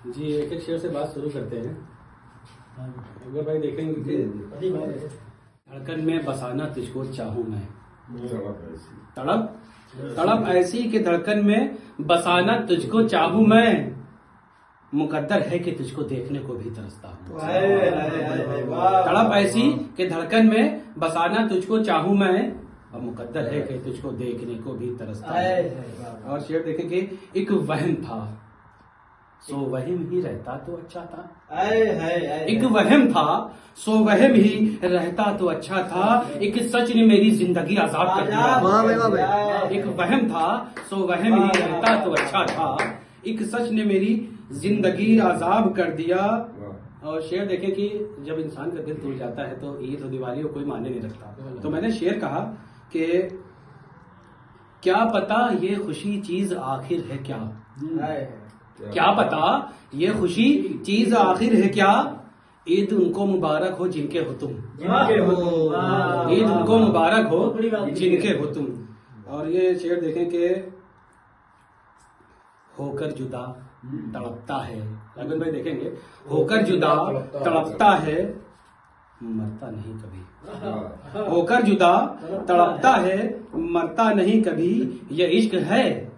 जी एक एक शेर से बात शुरू करते हैं। अगर भाई देखेंगे कि धड़कन में बसाना तुझको चाहूं मैं, तड़प तड़प ऐसी कि धड़कन में बसाना तुझको चाहूं मैं, मुकद्दर है कि तुझको देखने को भी तरसता हूं। तड़प ऐसी कि धड़कन में बसाना तुझको चाहूं मैं, और मुकद्दर है कि तुझको देखने को भी तरसता हूं। और शेर देखें कि एक वहम था सो वहम ही रहता तो अच्छा था। एक वहम था सो वहम ही रहता तो अच्छा था, एक सच ने मेरी जिंदगी आजाद कर दिया। एक वहम था सो वहम ही रहता तो अच्छा था, एक सच ने मेरी जिंदगी आजाद कर दिया। और शेर देखे कि जब इंसान का दिल टूट जाता है तो ईद और दिवाली को कोई माने नहीं रखता। तो मैंने शेर कहा कि क्या पता ये खुशी चीज आखिर है क्या, क्या पता ये खुशी चीज आखिर है क्या, ईद उनको मुबारक हो जिनके हो तुम, ईद उनको मुबारक हो जिनके हो तुम। और ये शेर देखें कि होकर जुदा तड़पता है, लगन भाई देखेंगे, होकर जुदा तड़पता है मरता नहीं कभी, होकर जुदा तड़पता है मरता नहीं कभी, ये इश्क है,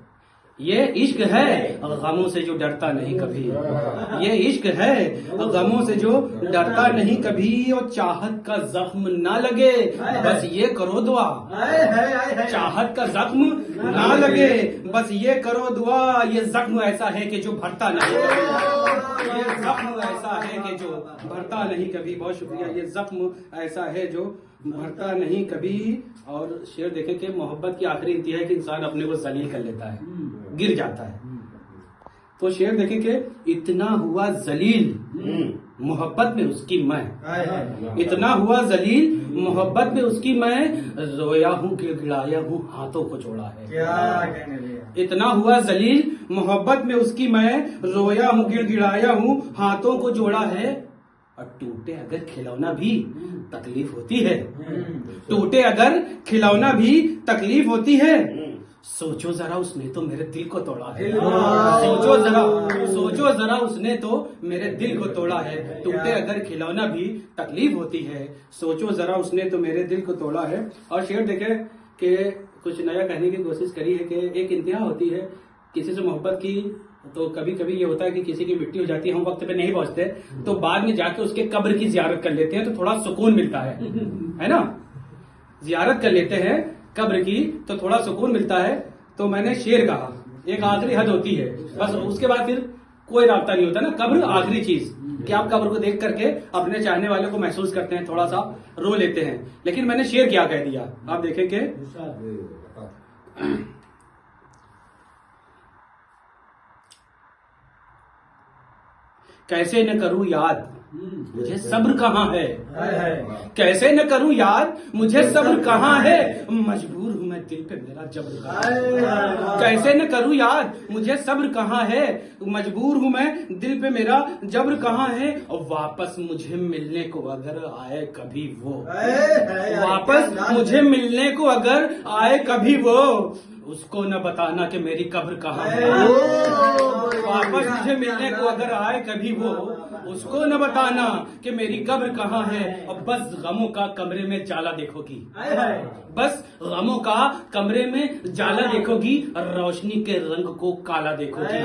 ये इश्क है गमों से जो डरता नहीं कभी, ये इश्क है गमों से जो डरता नहीं कभी। और चाहत का जख्म ना लगे बस ये करो दुआ, चाहत का जख्म ना लगे बस ये करो दुआ, ये जख्म ऐसा है कि जो भरता नहीं कभी, ये जख्म ऐसा है कि जो भरता नहीं कभी। बहुत शुक्रिया। ये जख्म ऐसा है जो भरता नहीं कभी। और शेर देखें कि मोहब्बत की आखिरी इंतहा है कि इंसान अपने को जलील कर लेता है, गिर जाता है। तो शेर देखें कि इतना हुआ जलील मोहब्बत में उसकी मैं, इतना हुआ जलील मोहब्बत में उसकी मैं, रोया हूँ गिड़गिड़ाया हूँ हाथों को जोड़ा है। इतना हुआ जलील मोहब्बत में उसकी मैं, रोया हूँ गिड़गिड़ाया हूँ हाथों को जोड़ा है। और टूटे अगर खिलौना भी तकलीफ होती है, टूटे अगर खिलौना भी तकलीफ होती है, सोचो जरा उसने तो मेरे दिल को तोड़ा है, सोचो जरा उसने तो मेरे दिल को तोड़ा है। टूटे अगर खिलौना भी तकलीफ होती है, सोचो जरा उसने तो मेरे दिल को तोड़ा है। और शेर देखे कि कुछ नया कहने की कोशिश करी है कि एक इंतहा होती है किसी से मोहब्बत की, तो कभी कभी ये होता है कि किसी की मिट्टी हो जाती है, हम वक्त पे नहीं पहुंचते, तो बाद में जाके उसके कब्र की जियारत कर लेते हैं तो थोड़ा सुकून मिलता है ना, जियारत कर लेते हैं कब्र की तो थोड़ा सुकून मिलता है। तो मैंने शेर कहा एक आखिरी हद होती है, बस उसके बाद फिर कोई रास्ता नहीं होता ना। कब्र आखिरी चीज कि आप कब्र को देख करके अपने चाहने वाले को महसूस करते हैं, थोड़ा सा रो लेते हैं। लेकिन मैंने शेर क्या कह दिया, आप देखेंगे कैसे न करूं याद मुझे सब्र कहाँ है, कैसे न करूं याद मुझे सब्र कहाँ है, मजबूर हूं मैं दिल पे मेरा जब्र कहाँ है। कैसे न करूं याद मुझे सब्र कहाँ है, मजबूर हूं मैं दिल पे मेरा जब्र कहाँ है। और वापस मुझे मिलने को अगर आए कभी वो, वापस मुझे मिलने को अगर आए कभी वो, उसको न बताना कि मेरी कब्र कहाँ है। वापस मुझे मिलने को अगर आए कभी वो, उसको न बताना कि मेरी कब्र कहाँ है। और बस गमों का कमरे में जाला देखोगी, बस गमों का कमरे में जाला देखोगी, रोशनी के रंग को काला देखोगी,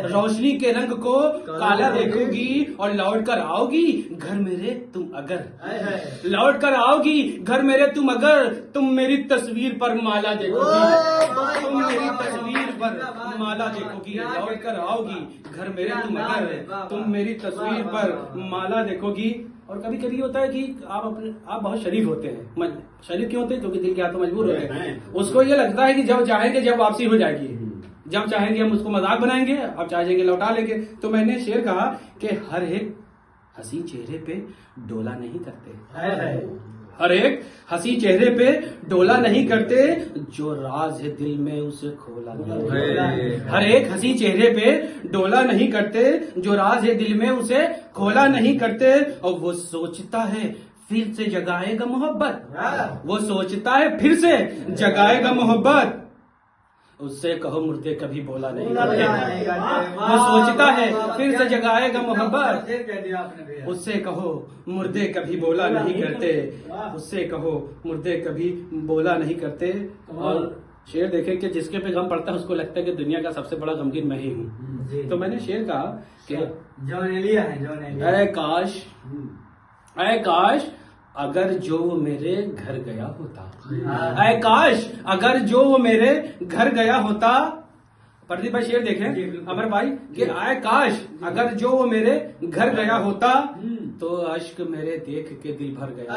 रोशनी के रंग को काला देखोगी। और लौट कर आओगी घर मेरे तुम अगर, लौट कर आओगी घर मेरे तुम अगर, तुम मेरी तस्वीर पर माला देखोगी, तुम मेरी तस्वीर पर माला देखोगी। लौट कर आओगी घर मेरे तुम अगर, तुम मेरी तस्वीर पर माला देखोगी। और कभी कभी होता है कि आप बहुत शरीफ होते हैं। शरीफ क्यों होते हैं? क्योंकि दिल के हाथों मजबूर होते हैं। उसको ये लगता है कि जब चाहेंगे जब वापसी हो जाएगी, जब चाहेंगे हम उसको मजाक बनाएंगे, अब चाहेंगे लौटा लेंगे। तो मैंने शेर कहा कि हर एक हंसी चेहरे पे डोला नहीं करते, हर एक हंसी चेहरे पे डोला नहीं करते, जो राज है दिल में उसे खोला नहीं करते। हर एक हंसी चेहरे पे डोला नहीं करते, जो राज है दिल में उसे खोला नहीं करते। और वो सोचता है फिर से जगाएगा मोहब्बत, वो सोचता है फिर से जगाएगा मोहब्बत, उससे कहो मुर्दे कभी बोला नहीं करते। वो सोचता है फिर से जगाएगा मोहब्बत, उससे कहो मुर्दे कभी बोला नहीं करते, उससे कहो मुर्दे कभी बोला नहीं करते। और शेर देखे कि जिसके पे गम पड़ता है उसको लगता है कि दुनिया का सबसे बड़ा गमगीन मैं ही हूँ। तो मैंने शेर कहा कि ऐ काश अगर जो वो मेरे घर गया होता, ऐ काश अगर जो वो मेरे घर गया होता। प्रदीप भाई शेर देखें अमर भाई कि ऐ काश अगर जो वो मेरे घर गया होता, तो अश्क मेरे देख के दिल भर गया,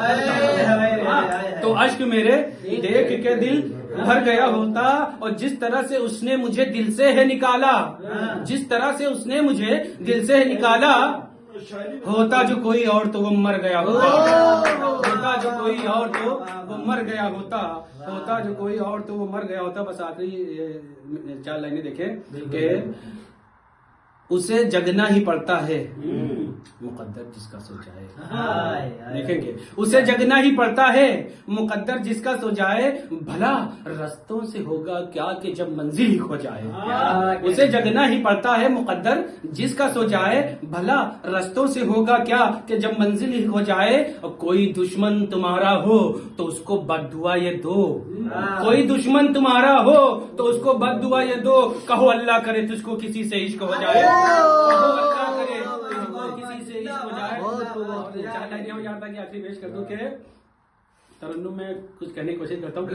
तो अश्क मेरे देख के दिल भर गया होता। और जिस तरह से उसने मुझे दिल से है निकाला, जिस तरह से उसने मुझे दिल से है निकाला, होता जो कोई और तो वो मर गया होता, होता जो कोई और तो वो मर गया होता, होता जो कोई और तो वो मर गया होता। बस आखिरी 4 लाइनें देखें कि उसे जगना ही पड़ता है मुकद्दर जिसका सो जाए। देखेंगे उसे जगना ही पड़ता है मुकद्दर जिसका सो जाए, भला रस्तों से होगा क्या कि जब मंजिल ही खो जाए। उसे जगना ही पड़ता है मुकद्दर जिसका सो जाए, भला रस्तों से होगा क्या कि जब मंजिल ही खो जाए। और कोई दुश्मन तुम्हारा हो तो उसको बद्दुआ ये दो, कोई दुश्मन तुम्हारा हो तो उसको बद्दुआ ये दो। कहो अल्लाह करे तुझको किसी से इश्क हो जाए, कहो अल्लाह करे तुझको किसी से इश्क हो जाए। चार लाइनें और याद आखिरी पेश कर दूं कि तरन्नुम में कुछ कहने की कोशिश करता हूँ।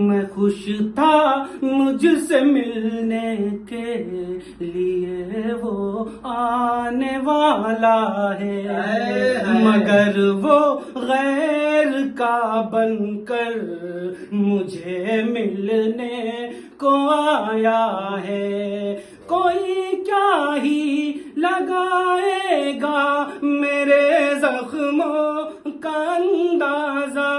मैं खुश था मुझसे मिलने के लिए वो आने वाला है, मगर वो गैर का बनकर मुझे मिलने को आया है। कोई क्या ही लगाएगा मेरे जख्मों का अंदाजा,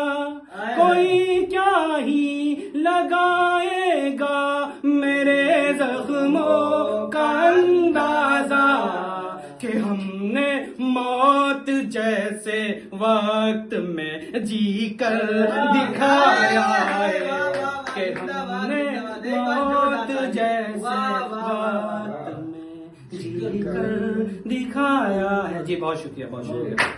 कोई क्या ही लगाएगा मेरे जख्मों का अंदाजा, कि हमने मौत जैसे वक्त में जी कर दिखाया है, कि हमने मौत जैसे वक्त में जी कर दिखाया है। जी बहुत शुक्रिया, बहुत शुक्रिया।